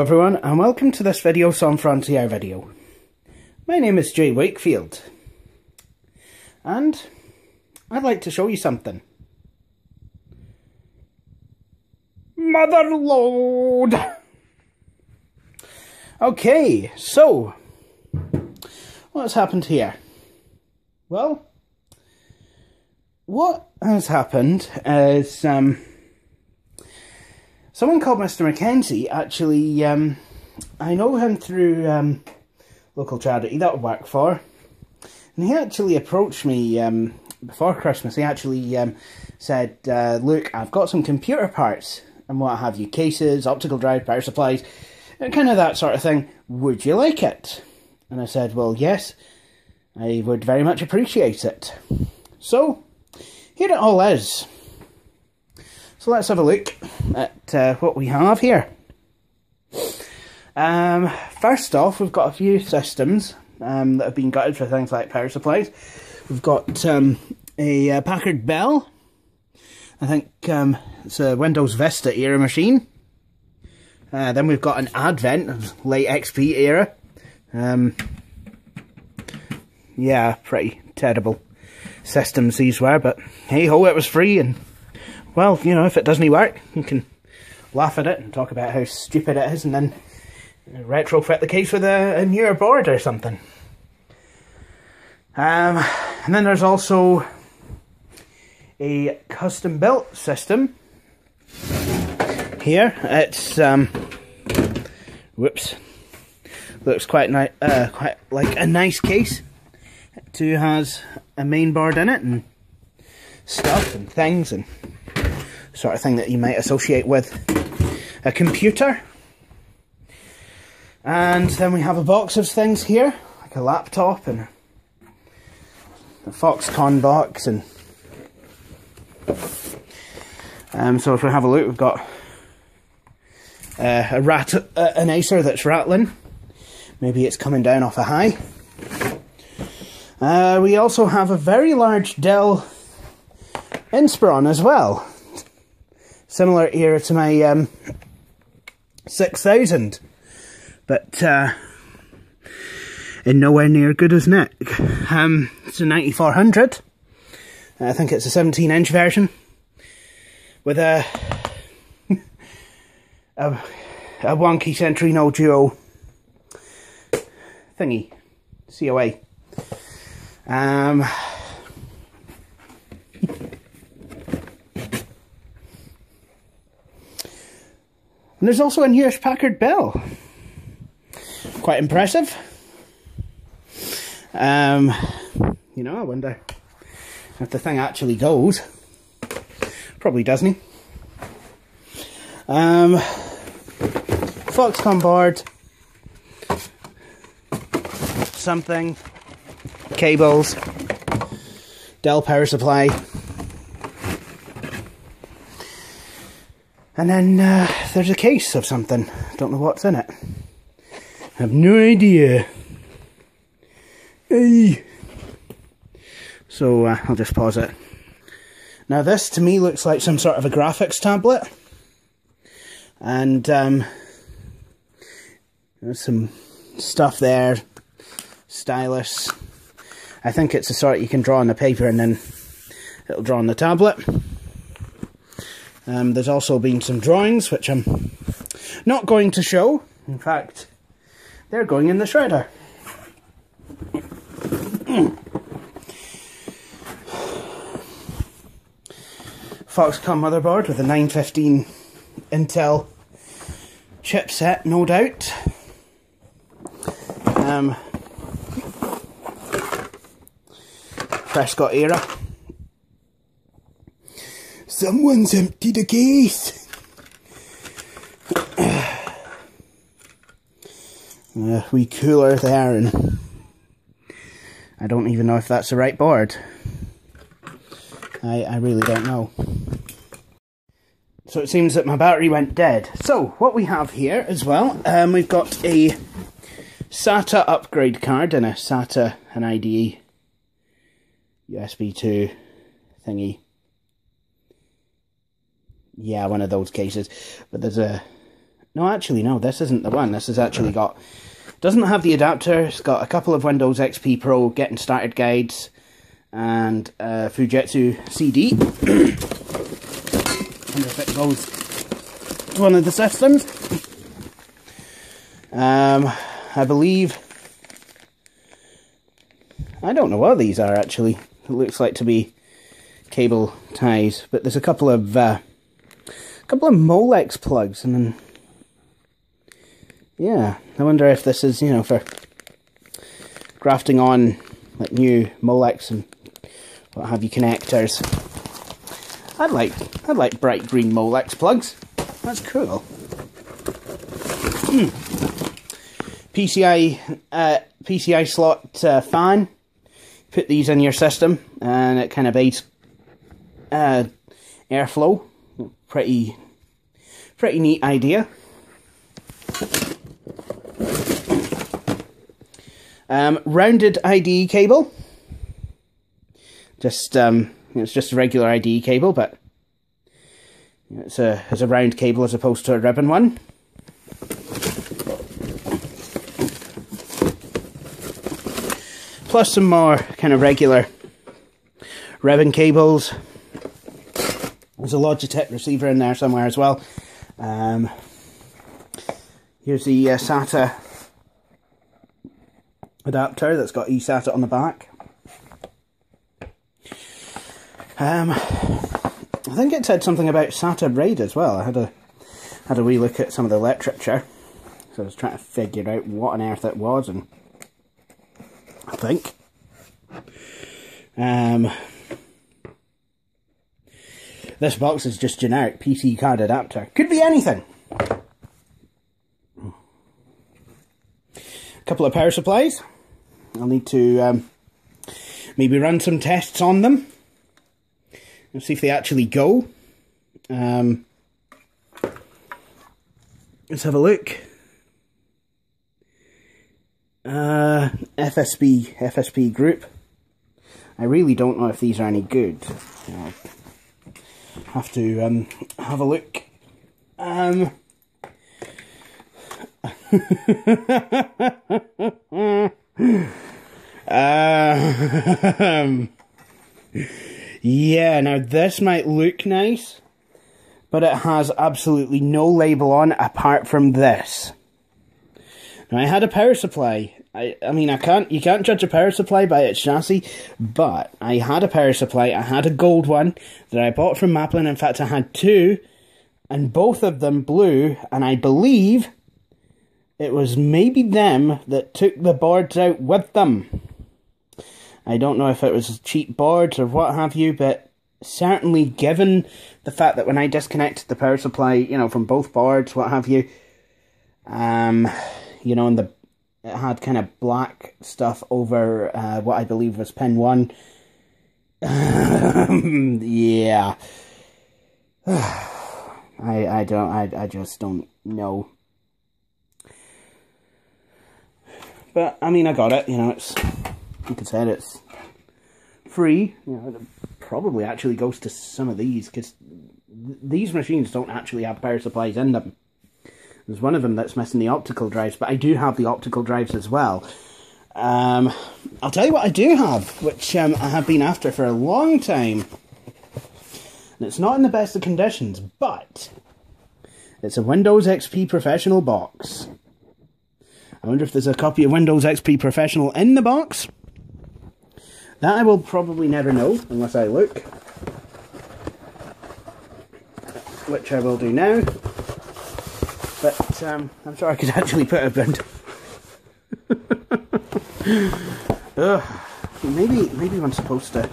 Hello everyone and welcome to this video Sans Frontières video. My name is Jay Wakefield and I'd like to show you something. Motherload! Okay, so what's happened here? Well, what has happened is someone called Mr. Mackenzie actually, I know him through local charity that I work for, and he actually approached me before Christmas. He actually said, look, I've got some computer parts and what have you, cases, optical drive, power supplies, and kind of that sort of thing. Would you like it? And I said, well, yes, I would very much appreciate it. So, here it all is. So let's have a look at what we have here. First off, we've got a few systems that have been gutted for things like power supplies. We've got a Packard Bell. I think it's a Windows Vista era machine. Then we've got an Advent, late XP era. Yeah, pretty terrible systems these were, but hey ho, it was free, and well, you know, if it doesn't work, you can laugh at it and talk about how stupid it is and then retrofit the case with a newer board or something. And then there's also a custom built system here. It's whoops, looks quite nice, quite like a nice case. It too has a main board in it and stuff and things and sort of thing that you might associate with a computer. And then we have a box of things here, like a laptop and a Foxconn box, and so if we have a look, we've got an Acer that's rattling. Maybe it's coming down off a high. We also have a very large Dell Inspiron as well. Similar era to my 6000, but in nowhere near good as Nick. It's a 9400. I think it's a 17-inch version with a wonky Centrino Duo thingy, COA. And there's also a newish Packard Bell. Quite impressive. You know, I wonder if the thing actually goes. Probably doesn't. Foxconn board. Something. Cables. Dell power supply. And then there's a case of something. Don't know what's in it. I have no idea. Hey. So I'll just pause it. Now this to me looks like some sort of a graphics tablet. And there's some stuff there. Stylus. I think it's the sort you can draw on the paper and then it'll draw on the tablet. There's also been some drawings, which I'm not going to show. In fact, they're going in the shredder. Foxconn motherboard with a 915 Intel chipset, no doubt. Prescott era. Someone's emptied a case. Wee cooler there, and I don't even know if that's the right board. I really don't know. So it seems that my battery went dead. So what we have here as well, we've got a SATA upgrade card and a SATA and IDE USB 2 thingy. Yeah, one of those cases. But there's a No, actually, no, this isn't the one. This has actually got... Doesn't have the adapter. It's got a couple of Windows XP Pro getting started guides and Fujitsu CD. I wonder if it goes to one of the systems. I believe... I don't know what these are, actually. It looks like to be cable ties, but there's a couple of Molex plugs, and then... Yeah, I wonder if this is, you know, for grafting on like new Molex and what have you connectors. I'd like bright green Molex plugs. That's cool. PCI slot fan. Put these in your system, and it kind of aids airflow. Pretty neat idea. Rounded IDE cable. Just it's just a regular IDE cable, but it's a round cable as opposed to a ribbon one. Plus some more kind of regular ribbon cables. There's a Logitech receiver in there somewhere as well. Here's the SATA adapter that's got eSATA on the back. I think it said something about SATA RAID as well. I had a wee look at some of the literature, so I was trying to figure out what on earth it was, and I think this box is just generic PC card adapter. Could be anything. A couple of power supplies. I'll need to maybe run some tests on them and see if they actually go. Let's have a look. FSP group. I really don't know if these are any good. I'll have to have a look. Yeah, now this might look nice, but it has absolutely no label on apart from this. Now, I had a power supply. I mean, you can't judge a power supply by its chassis, but I had a power supply. I had a gold one that I bought from Maplin. In fact, I had two, and both of them blew, and I believe it was maybe them that took the boards out with them. I don't know if it was cheap boards or what have you, but certainly given the fact that when I disconnected the power supply, you know, from both boards, what have you, you know, and it had kind of black stuff over what I believe was pin 1. Yeah. I just don't know. But, I mean, I got it, you know, it's, like I said, it's free. You know, it probably actually goes to some of these, because these machines don't actually have power supplies in them. There's one of them that's missing the optical drives, but I do have the optical drives as well. I'll tell you what I do have, which I have been after for a long time. And it's not in the best of conditions, but it's a Windows XP Professional box. I wonder if there's a copy of Windows XP Professional in the box. That I will probably never know, unless I look. Which I will do now. But, I'm sure I could actually put a bit. Maybe I'm supposed to.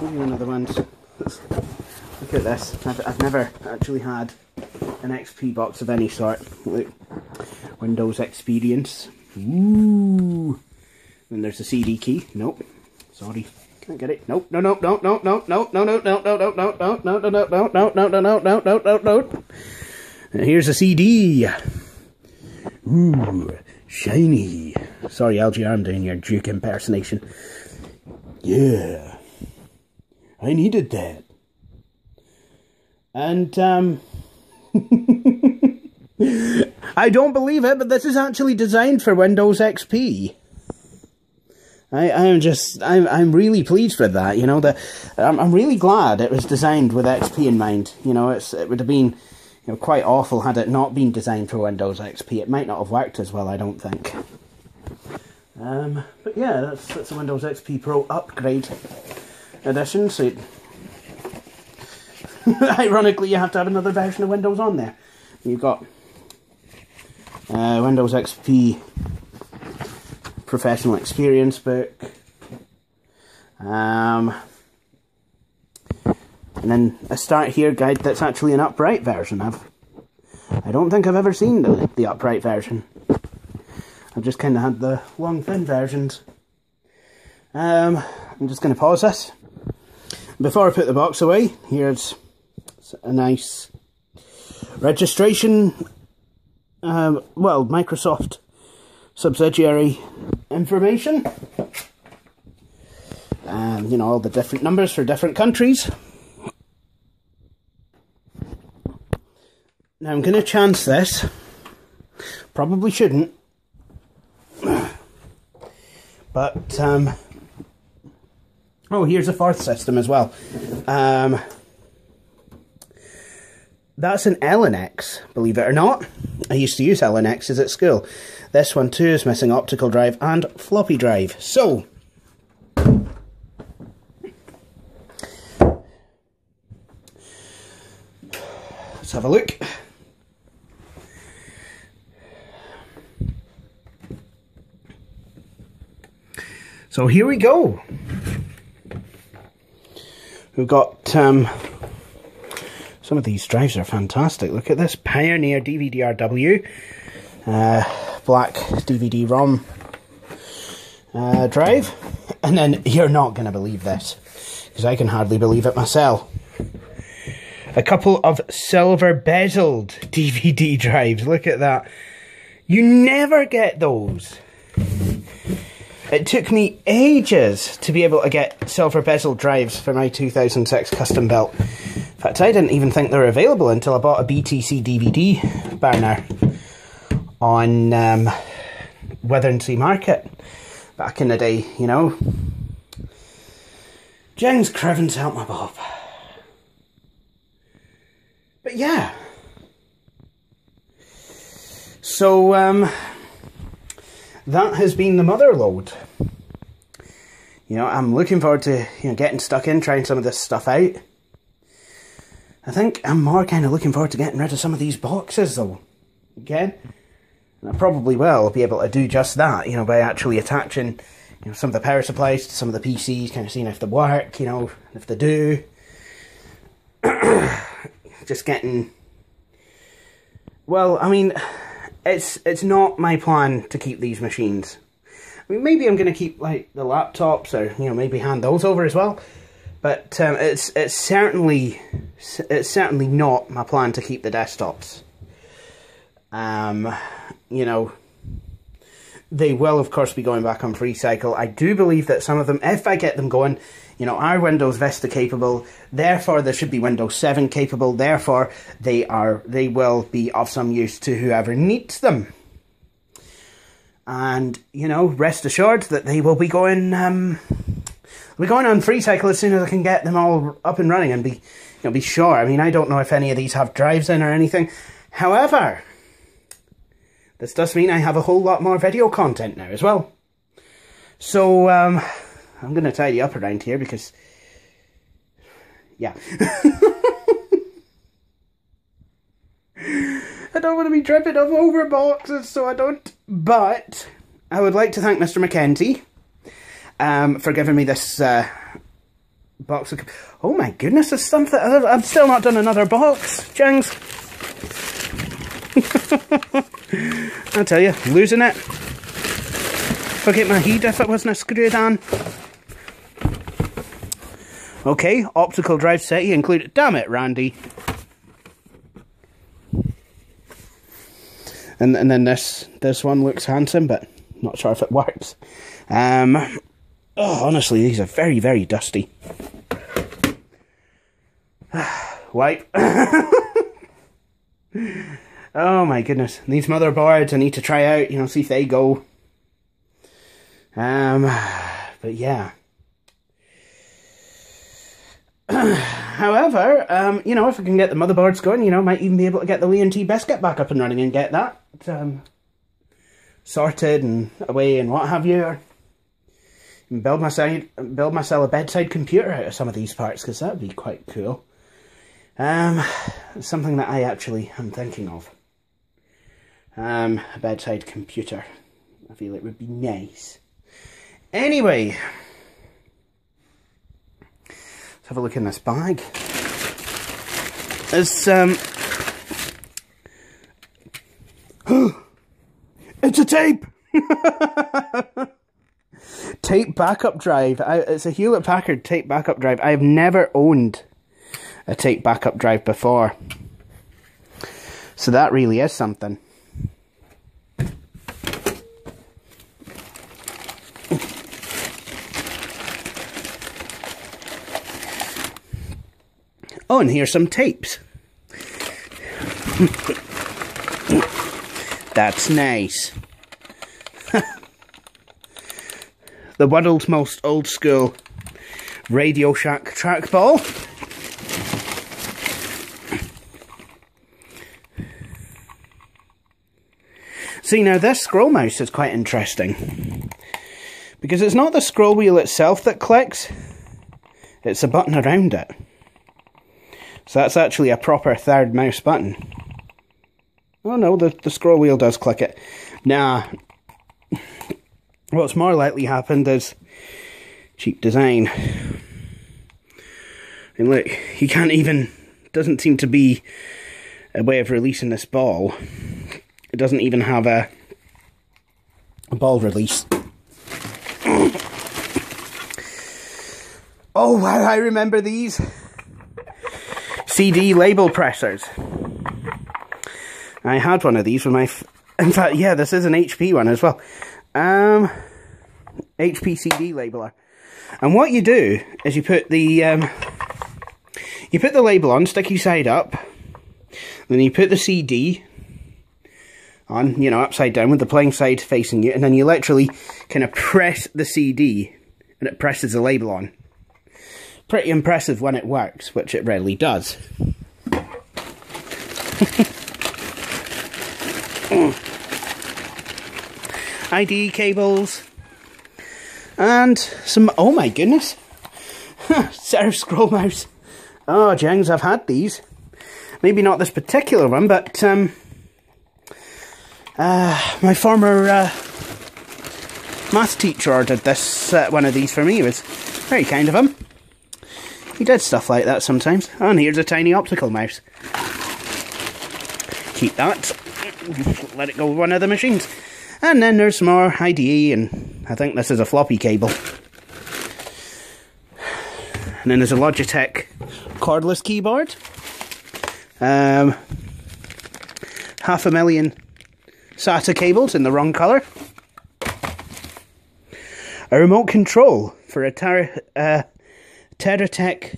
Maybe one of the ones. Look at this. I've never actually had an XP box of any sort. Look. Windows Experience. Ooh. And there's a CD key. Nope. Sorry. Can't get it. Nope. No. And here's a CD. Ooh. Shiny. Sorry, LG, I'm doing your Duke impersonation. Yeah. I needed that. And, I don't believe it, but this is actually designed for Windows XP. I'm really pleased with that. You know, I'm really glad it was designed with XP in mind. You know, it would have been, you know, quite awful had it not been designed for Windows XP. It might not have worked as well, I don't think. But yeah, that's a Windows XP Pro Upgrade Edition. So, ironically, you have to have another version of Windows on there. You've got Windows XP Professional Experience Book, and then a Start Here guide that's actually an upright version. I don't think I've ever seen the upright version. I've just kind of had the long thin versions. I'm just going to pause this. Before I put the box away, here's a nice registration, well, Microsoft subsidiary information. You know, all the different numbers for different countries. Now I'm going to chance this. Probably shouldn't. But, oh, here's a fourth system as well. That's an LNX, believe it or not. I used to use LNXs at school. This one too is missing optical drive and floppy drive. So, let's have a look. So here we go. We've got some of these drives are fantastic. Look at this Pioneer DVD-RW black DVD-ROM drive, and then you're not going to believe this because I can hardly believe it myself. A couple of silver bezeled DVD drives. Look at that. You never get those. It took me ages to be able to get silver bezel drives for my 2006 custom built. In fact, I didn't even think they were available until I bought a BTC DVD burner on Withensea Market back in the day, you know. Jeng's Crivens help my bob. But yeah. So, that has been the mother load. You know, I'm looking forward to, you know, getting stuck in, trying some of this stuff out. I think I'm more kind of looking forward to getting rid of some of these boxes, though. Again, and I probably will be able to do just that, you know, by actually attaching, you know, some of the power supplies to some of the PCs, kind of seeing if they work, you know, if they do. Just getting... Well, I mean... It's not my plan to keep these machines. I mean, maybe I'm going to keep, like, the laptops, or, you know, maybe hand those over as well. But it's certainly not my plan to keep the desktops. You know, they will, of course, be going back on FreeCycle. I do believe that some of them, if I get them going, you know, are Windows Vista capable. Therefore, they should be Windows 7 capable. Therefore, they will be of some use to whoever needs them. And, you know, rest assured that they will be going on FreeCycle as soon as I can get them all up and running and be sure. I mean, I don't know if any of these have drives in or anything. However, this does mean I have a whole lot more video content now as well. So, I'm going to tidy up around here because, yeah. I don't want to be dripping over boxes, so I don't. But I would like to thank Mr. Mackenzie for giving me this box of... Oh my goodness, there's something... I've still not done another box, Jengs. I tell you, losing it. Forget my heat if it wasn't screwed on. Okay, optical drive SETI included. Damn it, Randy. And then this one looks handsome, but not sure if it works. Oh, honestly, these are very, very dusty. Wipe. Oh my goodness. These motherboards I need to try out, you know, see if they go. But yeah. However, you know, if I can get the motherboards going, you know, might even be able to get the Leon T biscuit back up and running and get that sorted and away and what have you. Or build myself a bedside computer out of some of these parts, because that would be quite cool. Something that I actually am thinking of. A bedside computer. I feel it would be nice. Anyway, let's have a look in this bag. It's it's a tape. Tape backup drive. It's a Hewlett Packard tape backup drive. I've never owned a tape backup drive before, so that really is something. Oh, and here's some tapes. That's nice. The world's most old school Radio Shack trackball. See, now this scroll mouse is quite interesting, because it's not the scroll wheel itself that clicks, it's a button around it. So that's actually a proper third mouse button. Oh no, the scroll wheel does click it. Nah, what's more likely happened is cheap design. And look, you can't even, doesn't seem to be a way of releasing this ball. It doesn't even have a ball release. Oh wow, I remember these. CD label pressers. I had one of these with my... in fact, yeah, this is an HP one as well. HP CD labeler. And what you do is you put the label on, sticky side up, then you put the CD on, you know, upside down with the playing side facing you, and then you literally kind of press the CD and it presses the label on. Pretty impressive when it works, which it rarely does. IDE cables and some, oh my goodness, Serif scroll mouse. Oh Jengs, I've had these. Maybe not this particular one, but my former math teacher ordered this one of these for me. It was very kind of him. He did stuff like that sometimes. Oh, and here's a tiny optical mouse. Keep that. Let it go with one of the machines. And then there's more IDE, and I think this is a floppy cable. And then there's a Logitech cordless keyboard. 500,000 SATA cables in the wrong colour. A remote control for a Teratech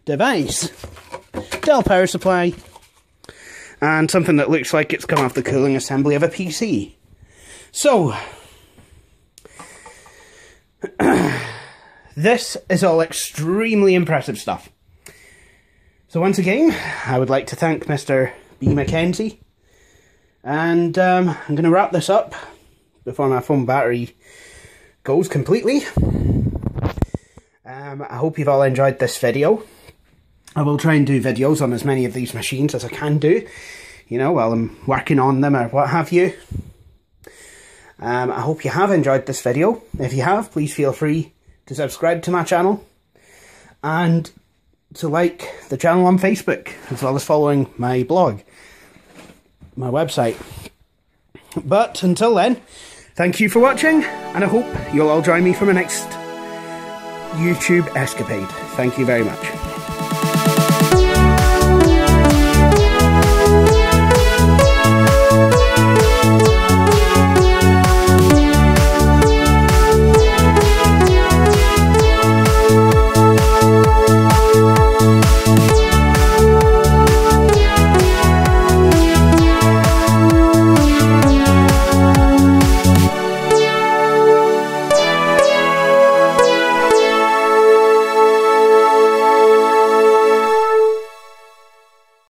device. Dell power supply. And something that looks like it's come off the cooling assembly of a PC. So, this is all extremely impressive stuff. So once again, I would like to thank Mr. B. Mackenzie. And I'm going to wrap this up before my phone battery goes completely. I hope you've all enjoyed this video. I will try and do videos on as many of these machines as I can do, you know, while I'm working on them or what have you. I hope you have enjoyed this video. If you have, please feel free to subscribe to my channel and to like the channel on Facebook, as well as following my blog, my website. But until then, thank you for watching, and I hope you'll all join me for my next YouTube escapade. Thank you very much.